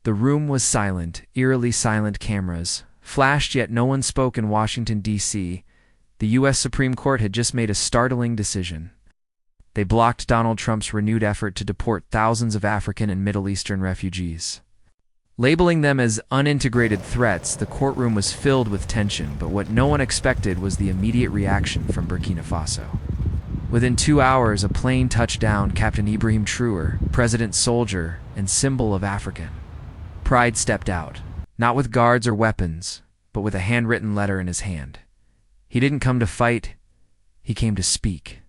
The room was silent, eerily silent. Cameras flashed, yet no one spoke. In Washington, D.C., the U.S. Supreme Court had just made a startling decision. They blocked Donald Trump's renewed effort to deport thousands of African and Middle Eastern refugees. Labeling them as unintegrated threats, the courtroom was filled with tension, but what no one expected was the immediate reaction from Burkina Faso. Within 2 hours, a plane touched down. Captain Ibrahim Traoré, president's soldier and symbol of African pride, stepped out, not with guards or weapons, but with a handwritten letter in his hand. He didn't come to fight, he came to speak.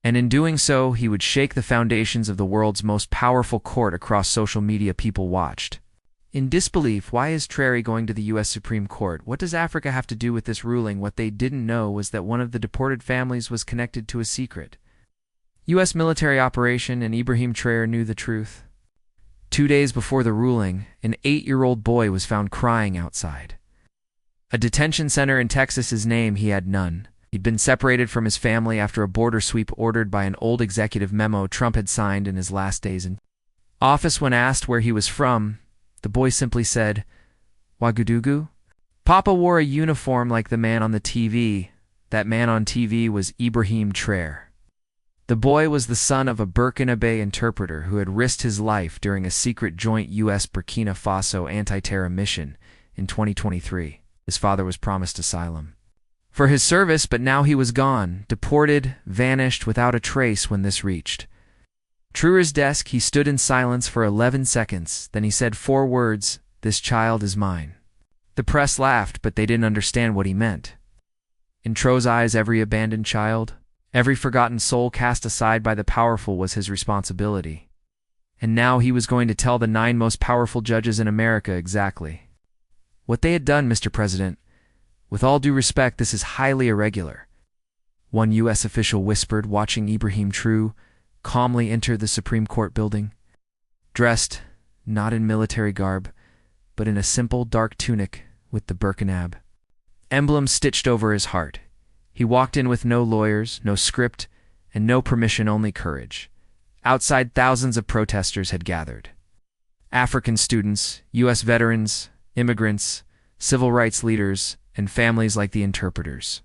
And in doing so, he would shake the foundations of the world's most powerful court. Across social media, people watched in disbelief. Why is Traoré going to the U.S. Supreme Court? What does Africa have to do with this ruling? What they didn't know was that one of the deported families was connected to a secret U.S. military operation, and Ibrahim Traoré knew the truth. 2 days before the ruling, an 8-year-old boy was found crying outside a detention center in Texas. His name, he had none. He'd been separated from his family after a border sweep ordered by an old executive memo Trump had signed in his last days in office. When asked where he was from, the boy simply said, "Ouagadougou." Papa wore a uniform like the man on the TV. That man on TV was Ibrahim Traoré. The boy was the son of a Burkinabe interpreter who had risked his life during a secret joint U.S.-Burkina Faso anti-terror mission in 2023. His father was promised asylum for his service, but now he was gone, deported, vanished without a trace. When this reached Traoré's desk, he stood in silence for 11 seconds. Then he said 4 words, "This child is mine." The press laughed, but they didn't understand what he meant. In Traoré's eyes, every abandoned child, every forgotten soul cast aside by the powerful was his responsibility. And now he was going to tell the 9 most powerful judges in America exactly what they had done. "Mr. President, with all due respect, this is highly irregular," one U.S. official whispered, watching Ibrahim Traoré calmly enter the Supreme Court building. Dressed, not in military garb, but in a simple dark tunic with the Burkinab emblem stitched over his heart. He walked in with no lawyers, no script, and no permission, only courage. Outside, thousands of protesters had gathered. African students, U.S. veterans, immigrants, civil rights leaders, and families like the interpreters.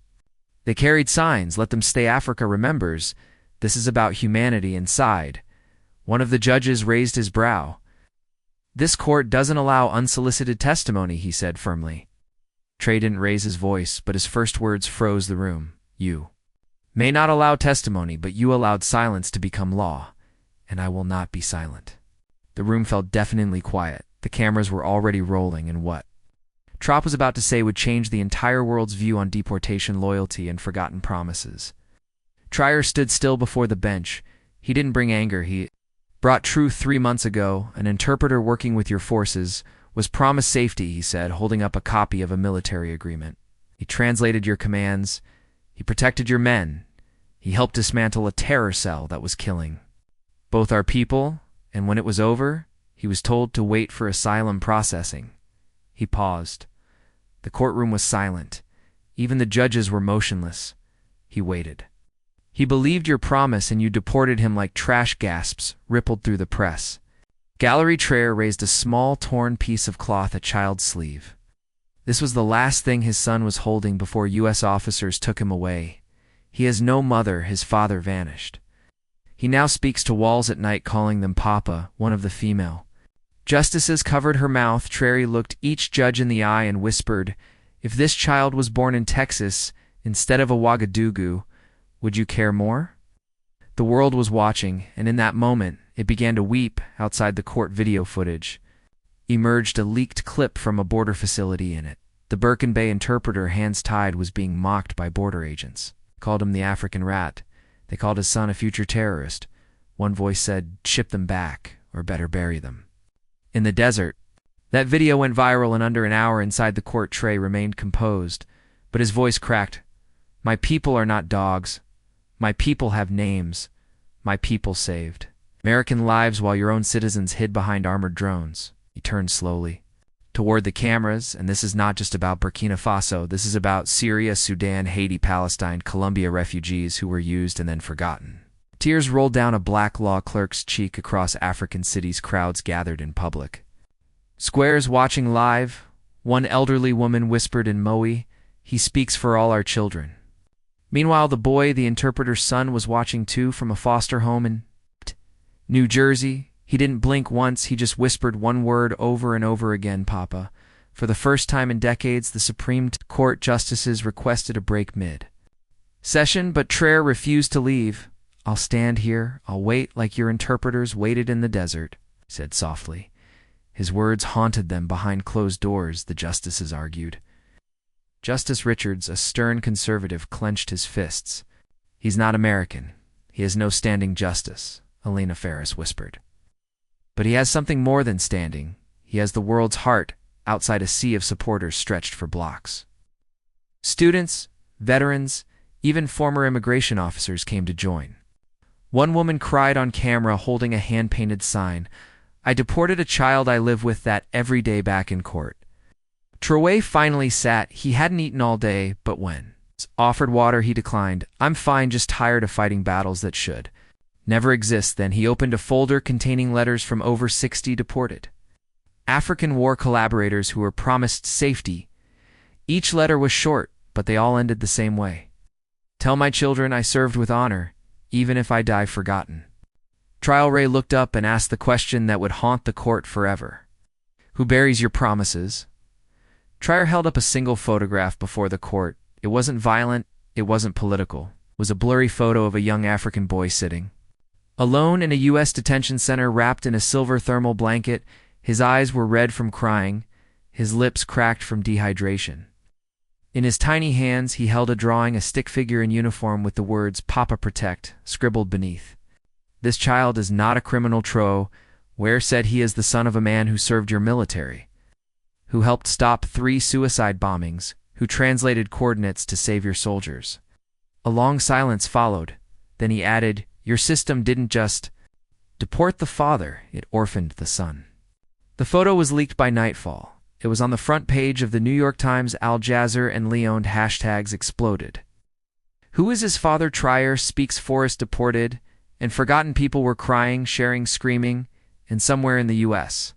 They carried signs, "Let them stay, Africa remembers. This is about humanity." Inside, one of the judges raised his brow. "This court doesn't allow unsolicited testimony," he said firmly. Traoré didn't raise his voice, but his first words froze the room. "You may not allow testimony, but you allowed silence to become law, and I will not be silent." The room felt deafeningly quiet. The cameras were already rolling, and what Traoré was about to say would change the entire world's view on deportation, loyalty, and forgotten promises. Traoré stood still before the bench. He didn't bring anger, he brought truth. 3 months ago, an interpreter working with your forces was promised safety, he said, holding up a copy of a military agreement. He translated your commands. He protected your men. He helped dismantle a terror cell that was killing both our people, and when it was over, he was told to wait for asylum processing. He paused. The courtroom was silent. Even the judges were motionless. He waited. "He believed your promise and you deported him like trash." Gasps rippled through the press. Gallery Traoré raised a small torn piece of cloth, a child's sleeve. This was the last thing his son was holding before U.S. officers took him away. He has no mother, his father vanished. He now speaks to walls at night, calling them Papa, one of the female justices covered her mouth. Traoré looked each judge in the eye and whispered, "If this child was born in Texas instead of a Ouagadougou, would you care more?" The world was watching, and in that moment, it began to weep. Outside the court, video footage emerged, a leaked clip from a border facility. In it, the Burkinabe interpreter, hands tied, was being mocked by border agents. They called him the African rat. They called his son a future terrorist. One voice said, "Ship them back, or better bury them in the desert." That video went viral in under an hour. Inside the court, Traoré remained composed, but his voice cracked. "My people are not dogs. My people have names. My people saved American lives while your own citizens hid behind armored drones." He turned slowly toward the cameras, and this is not just about Burkina Faso. This is about Syria, Sudan, Haiti, Palestine, Colombia, refugees who were used and then forgotten. Tears rolled down a black law clerk's cheek. Across African cities, crowds gathered in public Squares watching live, one elderly woman whispered in Moe, "He speaks for all our children." Meanwhile, the boy, the interpreter's son, was watching too from a foster home in New Jersey. He didn't blink once, he just whispered one word over and over again, "Papa." For the first time in decades, the Supreme Court justices requested a break mid-session, but Traore refused to leave. "I'll stand here, I'll wait like your interpreters waited in the desert," he said softly. His words haunted them behind closed doors, the justices argued. Justice Richards, a stern conservative, clenched his fists. "He's not American. He has no standing justice," Elena Ferris whispered. "But he has something more than standing. He has the world's heart outside a sea of supporters stretched for blocks." Students, veterans, even former immigration officers came to join. One woman cried on camera holding a hand-painted sign, "I deported a child I live with that every day back in court." Traoré finally sat. He hadn't eaten all day, but when offered water, he declined. "I'm fine, just tired of fighting battles that should never exist." Then he opened a folder containing letters from over 60 deported African war collaborators who were promised safety. Each letter was short, but they all ended the same way. "Tell my children I served with honor, even if I die forgotten." Traoré looked up and asked the question that would haunt the court forever. "Who buries your promises?" Traoré held up a single photograph before the court. It wasn't violent, it wasn't political. It was a blurry photo of a young African boy sitting alone in a U.S. detention center, wrapped in a silver thermal blanket. His eyes were red from crying, his lips cracked from dehydration. In his tiny hands, he held a drawing, a stick figure in uniform with the words "Papa Protect" scribbled beneath. "This child is not a criminal." Traoré said, "He is the son of a man who served your military, who helped stop 3 suicide bombings, who translated coordinates to save your soldiers." A long silence followed. Then he added, "Your system didn't just deport the father, it orphaned the son." The photo was leaked by nightfall. It was on the front page of the New York Times, Al Jazeera, and Leoned hashtags exploded. "Who is his father?" Traoré speaks Forrest deported, and forgotten people were crying, sharing, screaming, and somewhere in the U.S.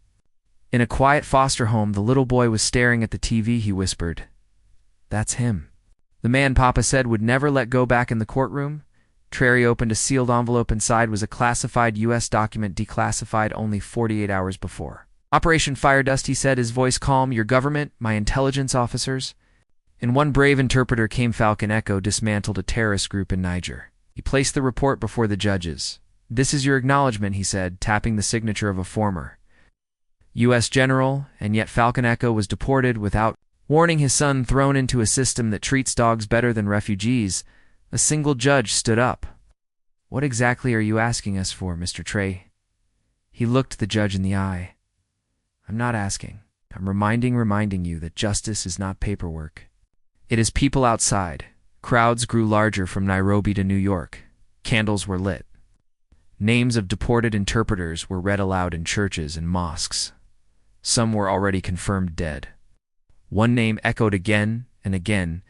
In a quiet foster home, the little boy was staring at the TV. He whispered, "That's him." The man Papa said would never let go. Back in the courtroom, Traoré opened a sealed envelope. Inside was a classified U.S. document, declassified only 48 hours before. "Operation Fire Dust," he said, his voice calm. "Your government, my intelligence officers." In one brave interpreter came Falcon Echo, dismantled a terrorist group in Niger. He placed the report before the judges. "This is your acknowledgement," he said, tapping the signature of a former U.S. general, and yet Falcon Echo was deported without warning, his son thrown into a system that treats dogs better than refugees. A single judge stood up. "What exactly are you asking us for, Mr. Traoré?" He looked the judge in the eye. "I'm not asking. I'm reminding you that justice is not paperwork. It is people outside." Crowds grew larger from Nairobi to New York. Candles were lit. Names of deported interpreters were read aloud in churches and mosques. Some were already confirmed dead. One name echoed again and again: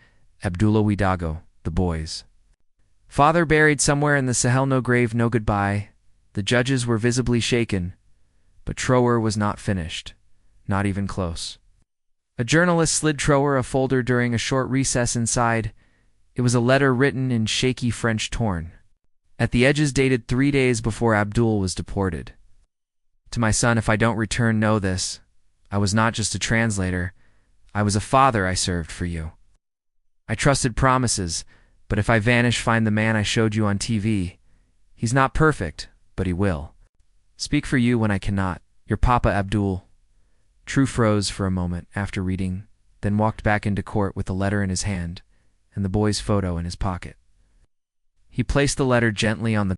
Abdullah Widago, the boy's father, buried somewhere in the Sahel. No grave, no goodbye. The judges were visibly shaken, but Traoré was not finished, not even close. A journalist slid Traoré a folder during a short recess. Inside, it was a letter written in shaky French, torn at the edges, dated 3 days before Abdul was deported. "To my son, if I don't return, know this. I was not just a translator. I was a father. I served for you. I trusted promises, but if I vanish, find the man I showed you on TV. He's not perfect, but he will speak for you when I cannot. Your Papa, Abdul." Traoré froze for a moment after reading, then walked back into court with the letter in his hand and the boy's photo in his pocket. He placed the letter gently on the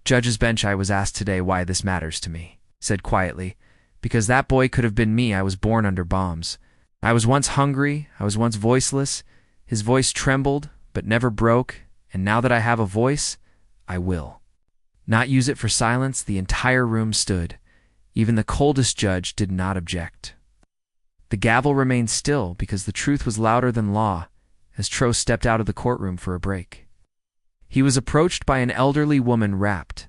judge's bench. "I was asked today why this matters to me," said quietly. "Because that boy could have been me. I was born under bombs. I was once hungry. I was once voiceless." His voice trembled, but never broke. "And now that I have a voice, I will not use it for silence." The entire room stood. Even the coldest judge did not object. The gavel remained still because the truth was louder than law as Traoré stepped out of the courtroom for a break. He was approached by an elderly woman wrapped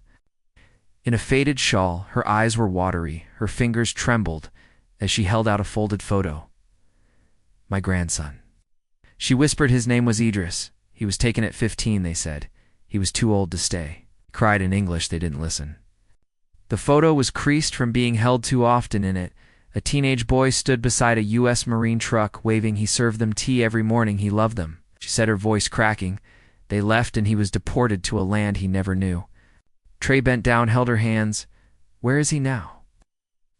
in a faded shawl. Her eyes were watery, her fingers trembled, as she held out a folded photo. My grandson. She whispered his name was Idris. He was taken at 15, they said. He was too old to stay. He cried in English, they didn't listen. The photo was creased from being held too often in it. A teenage boy stood beside a U.S. Marine truck, waving. He served them tea every morning. He loved them. She said, her voice cracking. They left and he was deported to a land he never knew. Trey bent down, held her hands. Where is he now?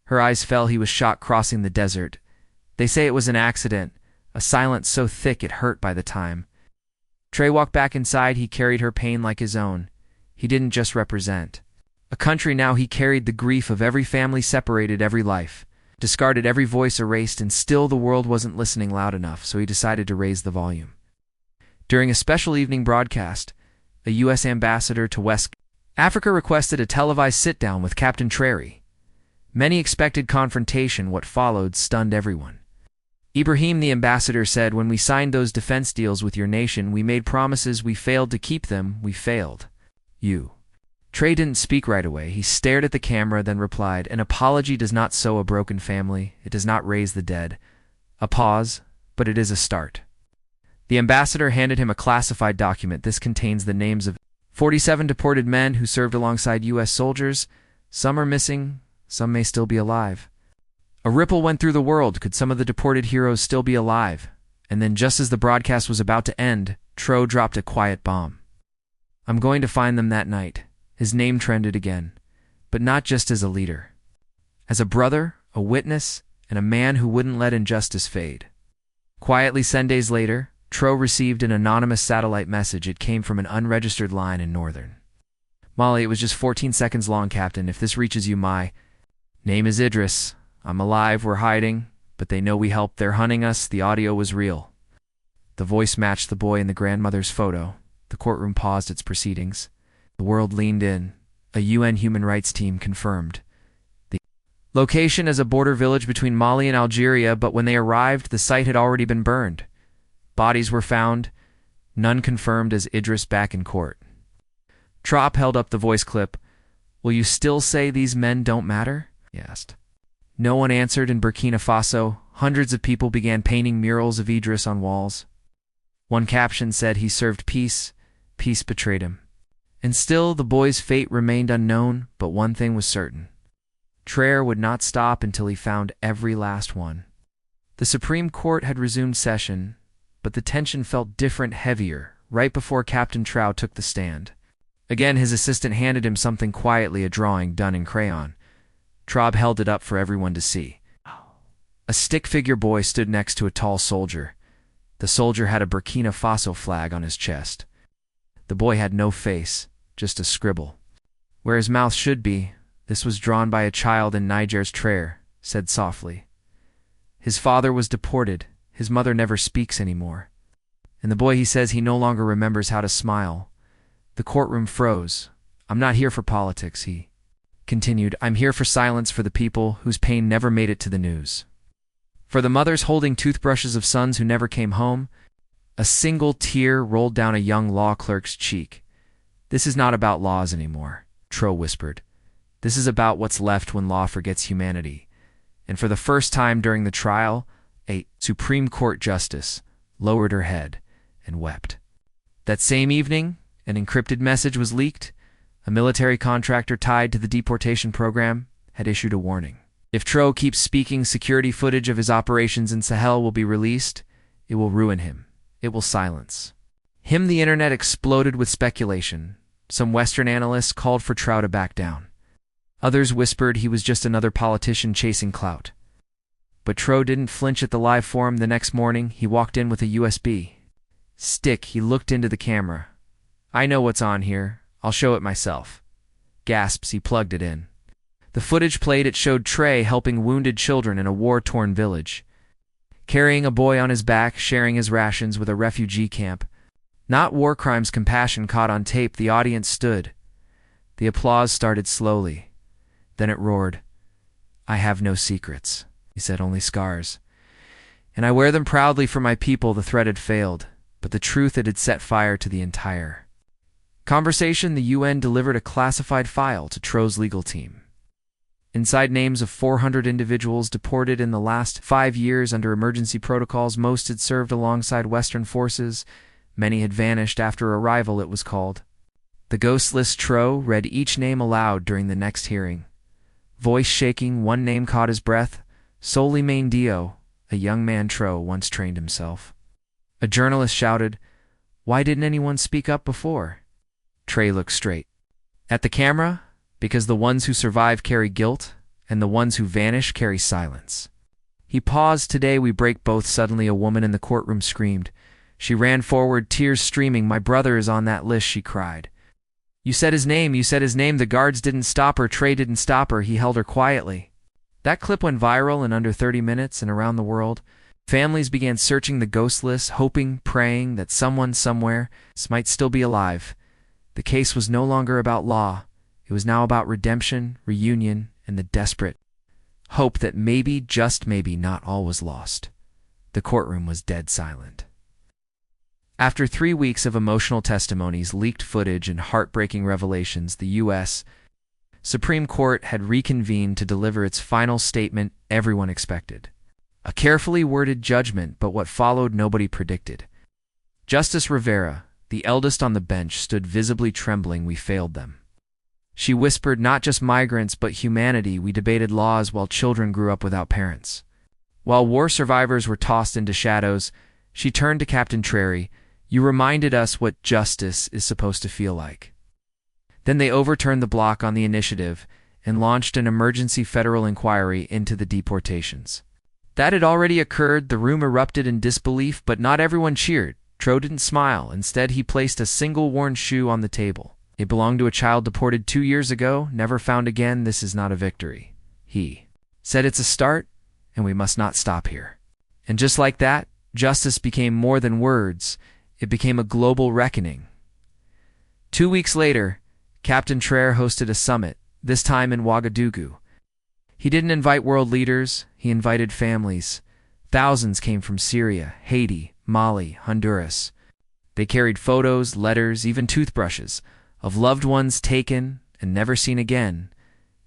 Her eyes fell. He was shot crossing the desert. They say it was an accident, a silence so thick it hurt by the time. Trey walked back inside. He carried her pain like his own. He didn't just represent a country now. He carried the grief of every family separated, every life discarded, every voice erased, and still the world wasn't listening loud enough, so he decided to raise the volume. During a special evening broadcast, a U.S. ambassador to West Africa requested a televised sit-down with Captain Traoré. Many expected confrontation. What followed stunned everyone. Ibrahim, the ambassador, said, when we signed those defense deals with your nation, we made promises. We failed to keep them. We failed you. Trey didn't speak right away. He stared at the camera, then replied, an apology does not sew a broken family. It does not raise the dead. A pause, but it is a start. The ambassador handed him a classified document. This contains the names of 47 deported men who served alongside U.S. soldiers. Some are missing. Some may still be alive. A ripple went through the world. Could some of the deported heroes still be alive? And then, just as the broadcast was about to end, Tro dropped a quiet bomb. I'm going to find them that night. His name trended again, but not just as a leader. As a brother, a witness, and a man who wouldn't let injustice fade. Quietly, 10 days later, Tro received an anonymous satellite message. It came from an unregistered line in northern Mali. It was just 14 seconds long. Captain, if this reaches you, my name is Idris. I'm alive. We're hiding, but they know we helped. They're hunting us. The audio was real. The voice matched the boy in the grandmother's photo. The courtroom paused its proceedings. The world leaned in. A UN human rights team confirmed the location as a border village between Mali and Algeria, but when they arrived, the site had already been burned. Bodies were found, none confirmed as Idris back in court. Trop held up the voice clip. Will you still say these men don't matter? He asked. No one answered. In Burkina Faso, hundreds of people began painting murals of Idris on walls. One caption said he served peace, peace betrayed him. And still the boy's fate remained unknown, but one thing was certain. Traoré would not stop until he found every last one. The Supreme Court had resumed session, but the tension felt different, heavier, right before Captain Traoré took the stand. Again, his assistant handed him something quietly, a drawing done in crayon. Traoré held it up for everyone to see. A stick-figure boy stood next to a tall soldier. The soldier had a Burkina Faso flag on his chest. The boy had no face, just a scribble. Where his mouth should be, this was drawn by a child in Niger's. Traoré said softly. His father was deported. His mother never speaks anymore. And the boy, he says he no longer remembers how to smile. The courtroom froze. I'm not here for politics, he continued. I'm here for silence, for the people whose pain never made it to the news. For the mothers holding toothbrushes of sons who never came home. A single tear rolled down a young law clerk's cheek. This is not about laws anymore, Tro whispered. This is about what's left when law forgets humanity. And for the first time during the trial, a Supreme Court justice lowered her head and wept. That same evening, an encrypted message was leaked. A military contractor tied to the deportation program had issued a warning. If Tro keeps speaking, security footage of his operations in Sahel will be released. It will ruin him. It will silence him. The internet exploded with speculation. Some Western analysts called for Traoré to back down. Others whispered he was just another politician chasing clout. But Traoré didn't flinch at the live forum. The next morning, he walked in with a USB stick. He looked into the camera. I know what's on here. I'll show it myself. Gasps, he plugged it in. The footage played. It showed Traoré helping wounded children in a war-torn village, carrying a boy on his back, sharing his rations with a refugee camp. Not war crimes, compassion caught on tape. The audience stood. The applause started slowly. Then it roared. I have no secrets, he said, only scars. And I wear them proudly for my people. The threat had failed, but the truth, it had set fire to the entire conversation. The UN delivered a classified file to Tro's legal team. Inside names of 400 individuals deported in the last 5 years under emergency protocols. Most had served alongside Western forces. Many had vanished after arrival, it was called. The ghostless Traoré read each name aloud during the next hearing. Voice shaking, one name caught his breath. Solely Main Dio, a young man Traoré once trained himself. A journalist shouted, "Why didn't anyone speak up before?" Traoré looked straight at the camera. Because the ones who survive carry guilt, and the ones who vanish carry silence. He paused. "Today we break both." Suddenly a woman in the courtroom screamed. She ran forward, tears streaming. "My brother is on that list," she cried. You said his name, you said his name. The guards didn't stop her. Traoré didn't stop her. He held her quietly." That clip went viral in under 30 minutes and around the world. Families began searching the ghostless, hoping, praying that someone somewhere might still be alive. The case was no longer about law. It was now about redemption, reunion, and the desperate hope that maybe, just maybe, not all was lost. The courtroom was dead silent. After 3 weeks of emotional testimonies, leaked footage, and heartbreaking revelations, the U.S. Supreme Court had reconvened to deliver its final statement everyone expected. A carefully worded judgment, but what followed nobody predicted. Justice Rivera, the eldest on the bench, stood visibly trembling. "We failed them." She whispered, "Not just migrants, but humanity. We debated laws while children grew up without parents." While war survivors were tossed into shadows, she turned to Captain Traoré. "You reminded us what justice is supposed to feel like." Then they overturned the block on the initiative and launched an emergency federal inquiry into the deportations. That had already occurred. The room erupted in disbelief, but not everyone cheered. Traoré didn't smile. Instead, he placed a single worn shoe on the table. "It belonged to a child deported 2 years ago, never found again. This is not a victory," he said. "It's a start, and we must not stop here." And just like that, justice became more than words. It became a global reckoning. 2 weeks later, Captain Traoré hosted a summit, this time in Ouagadougou. He didn't invite world leaders, he invited families. Thousands came from Syria, Haiti, Mali, Honduras. They carried photos, letters, even toothbrushes of loved ones taken and never seen again.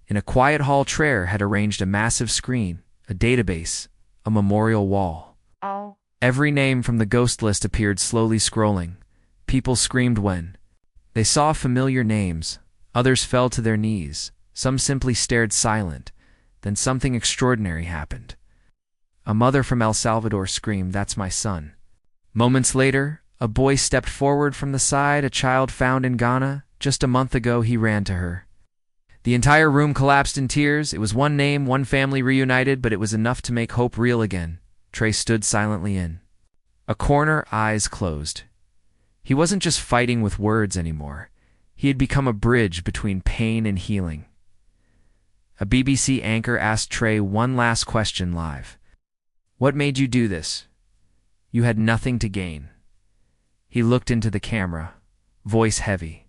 In a quiet hall, Traoré had arranged a massive screen, a database, a memorial wall. Every name from the ghost list appeared, slowly scrolling. People screamed when they saw familiar names. Others fell to their knees. Some simply stared silent. Then something extraordinary happened. A mother from El Salvador screamed, "That's my son." Moments later, a boy stepped forward from the side, a child found in Ghana. Just a month ago, he ran to her. The entire room collapsed in tears. It was one name, one family reunited, but it was enough to make hope real again. Traoré stood silently in a corner, eyes closed. He wasn't just fighting with words anymore. He had become a bridge between pain and healing. A BBC anchor asked Traoré one last question live. "What made you do this?" "You had nothing to gain." He looked into the camera, voice heavy.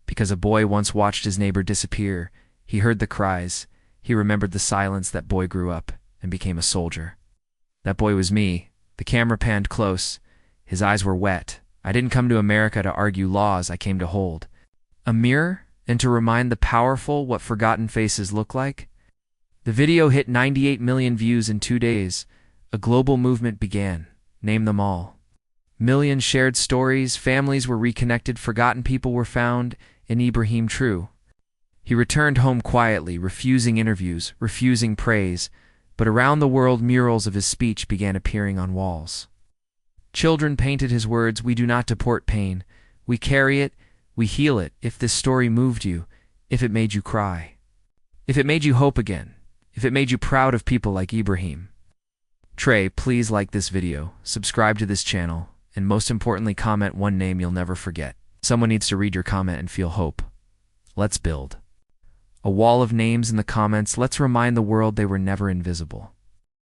Because a boy once watched his neighbor disappear, he heard the cries. He remembered the silence. That boy grew up and became a soldier. "That boy was me." The camera panned close. His eyes were wet. "I didn't come to America to argue laws. I came to hold a mirror and to remind the powerful what forgotten faces look like." The video hit 98 million views in 2 days. A global movement began. Name them all. Millions shared stories. Families were reconnected. Forgotten people were found. In Ibrahim Traoré, he returned home quietly, refusing interviews, refusing praise. But around the world, murals of his speech began appearing on walls. Children painted his words, "We do not deport pain. We carry it. We heal it." If this story moved you, if it made you cry, if it made you hope again, if it made you proud of people like Ibrahim Traoré, please like this video, subscribe to this channel, and most importantly, comment one name you'll never forget. Someone needs to read your comment and feel hope. Let's build a wall of names in the comments. Let's remind the world they were never invisible.